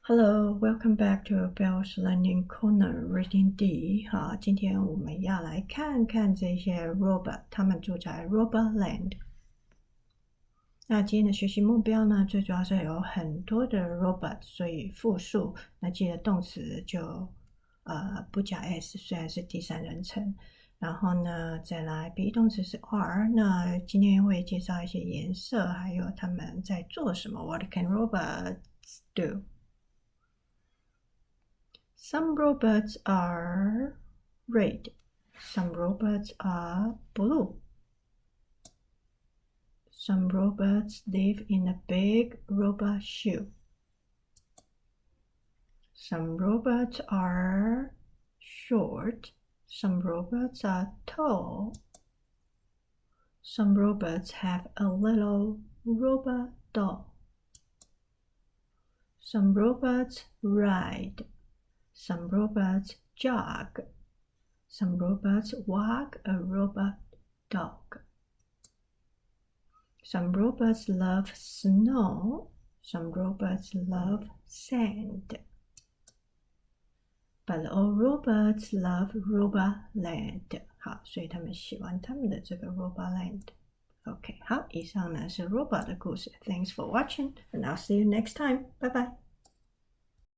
Hello, welcome back to Bell's Learning Corner Reading D。好，今天我们要来看看这些 robot， 他们住在 Robot Land。那今天的学习目标呢，最主要是有很多的 robot， 所以复数。那记得动词就不加 s， 虽然是第三人称。然后呢，再来 be 动词是 are。那今天会介绍一些颜色，还有他们在做什么。What can robots do?Some robots are red. Some robots are blue. Some robots live in a big robot shoe. Some robots are short. Some robots are tall. Some robots have a little robot doll. Some robots ride.Some robots jog. Some robots walk a robot dog. Some robots love snow. Some robots love sand. But all robots love Robot Land. 好，所以他们喜欢他们的这个 Robot Land。OK， 好，以上呢是 Robot 的故事。Thanks for watching, and I'll see you next time. Bye bye.